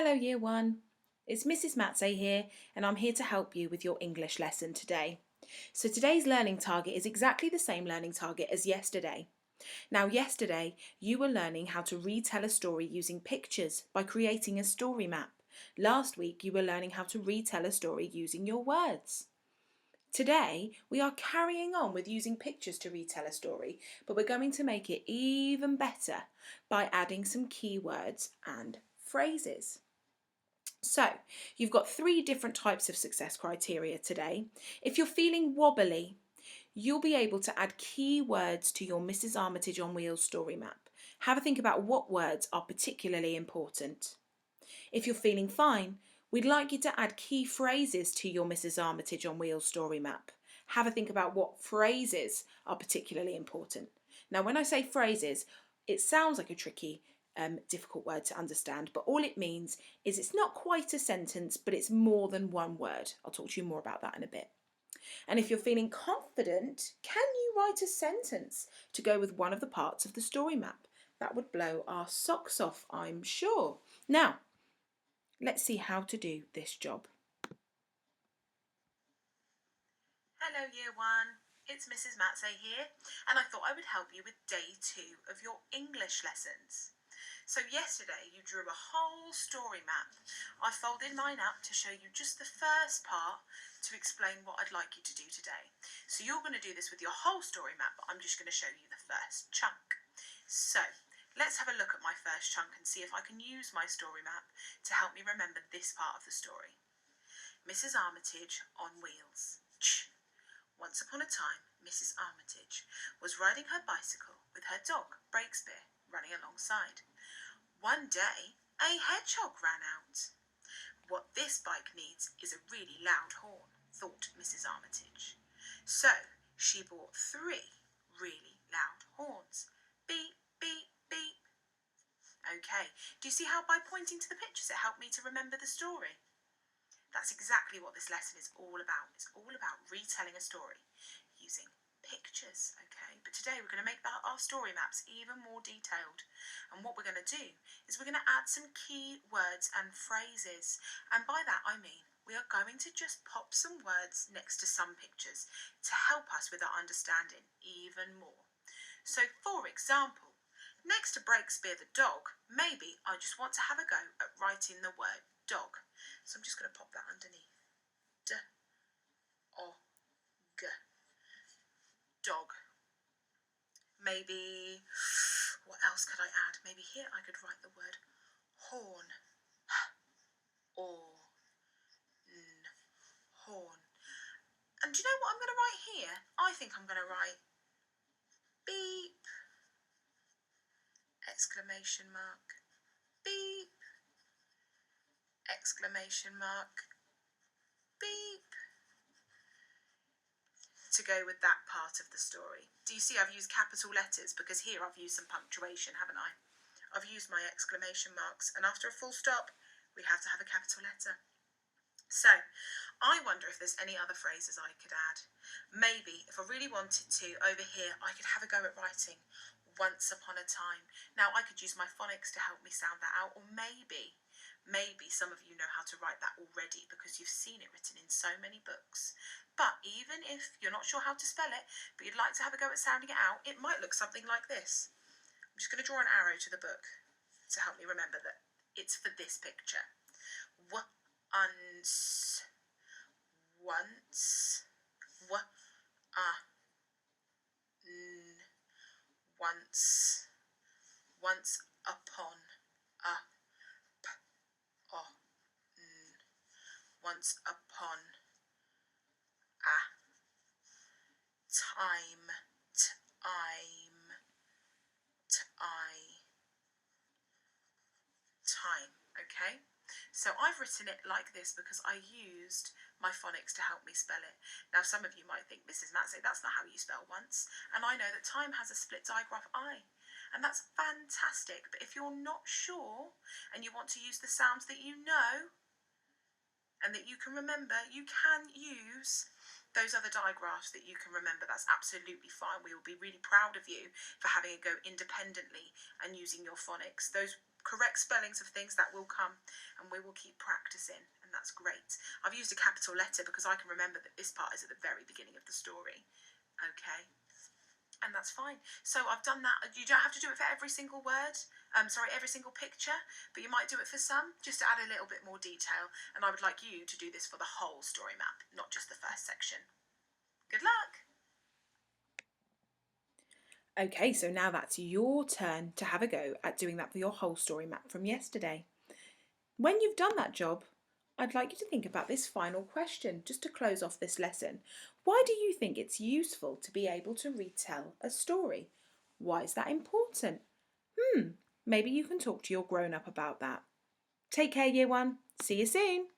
Hello Year 1, it's Mrs Matze here and I'm here to help you with your English lesson today. So today's learning target is exactly the same learning target as yesterday. Now yesterday you were learning how to retell a story using pictures by creating a story map. Last week you were learning how to retell a story using your words. Today we are carrying on with using pictures to retell a story, but we're going to make it even better by adding some keywords and phrases. So, you've got 3 different types of success criteria today. If you're feeling wobbly, you'll be able to add key words to your Mrs. Armitage on Wheels story map. Have a think about what words are particularly important. If you're feeling fine, we'd like you to add key phrases to your Mrs. Armitage on Wheels story map. Have a think about what phrases are particularly important. Now, when I say phrases, it sounds like a tricky difficult word to understand, but all it means is it's not quite a sentence, but it's more than one word. I'll talk to you more about that in a bit. And if you're feeling confident, can you write a sentence to go with one of the parts of the story map? That would blow our socks off, I'm sure. Now, let's see how to do this job. Hello Year 1, it's Mrs Matze here, and I thought I would help you with day 2 of your English lessons. So yesterday you drew a whole story map. I folded mine up to show you just the first part to explain what I'd like you to do today. So you're going to do this with your whole story map, but I'm just going to show you the first chunk. So let's have a look at my first chunk and see if I can use my story map to help me remember this part of the story. Mrs. Armitage on Wheels. Once upon a time, Mrs. Armitage was riding her bicycle with her dog, Breakspear, running alongside. One day, a hedgehog ran out. What this bike needs is a really loud horn, thought Mrs. Armitage. So she bought 3 really loud horns. Beep, beep, beep. Okay, do you see how by pointing to the pictures it helped me to remember the story? That's exactly what this lesson is all about. It's all about retelling a story using pictures, okay? But today we're going to make our story maps even more detailed. And what we're going to do is we're going to add some key words and phrases. And by that I mean we are going to just pop some words next to some pictures to help us with our understanding even more. So for example, next to Breakspear the dog, maybe I just want to have a go at writing the word dog. So I'm just going to pop that underneath. D-O-G. Dog. Maybe, what else could I add? Maybe here I could write the word horn. Or horn. And do you know what I'm going to write here? I think I'm going to write beep, exclamation mark, beep, exclamation mark, beep, to go with that part of the story. Do you see I've used capital letters because here I've used some punctuation, haven't I? I've used my exclamation marks, and after a full stop we have to have a capital letter. So I wonder if there's any other phrases I could add. Maybe if I really wanted to, over here I could have a go at writing once upon a time. Now I could use my phonics to help me sound that out, or maybe some of you know how to write that already because you've seen it written in so many books. But even if you're not sure how to spell it, but you'd like to have a go at sounding it out, it might look something like this. I'm just going to draw an arrow to the book to help me remember that it's for this picture. Once, once upon, once upon, time, time, okay? So I've written it like this because I used my phonics to help me spell it. Now some of you might think, Mrs. Matze, that's not how you spell once. And I know that time has a split digraph I. And that's fantastic. But if you're not sure and you want to use the sounds that you know and that you can remember, you can use those other digraphs that you can remember. That's absolutely fine. We will be really proud of you for having a go independently and using your phonics. Those correct spellings of things, that will come, and we will keep practicing, and that's great. I've used a capital letter because I can remember that this part is at the very beginning of the story. Okay, and that's fine. So I've done that. You don't have to do it for every single word, every single picture, but you might do it for some, just to add a little bit more detail, and I would like you to do this for the whole story map, not just the first section. Good luck! Okay, so now that's your turn to have a go at doing that for your whole story map from yesterday. When you've done that job, I'd like you to think about this final question just to close off this lesson. Why do you think it's useful to be able to retell a story? Why is that important? Maybe you can talk to your grown-up about that. Take care, Year 1. See you soon.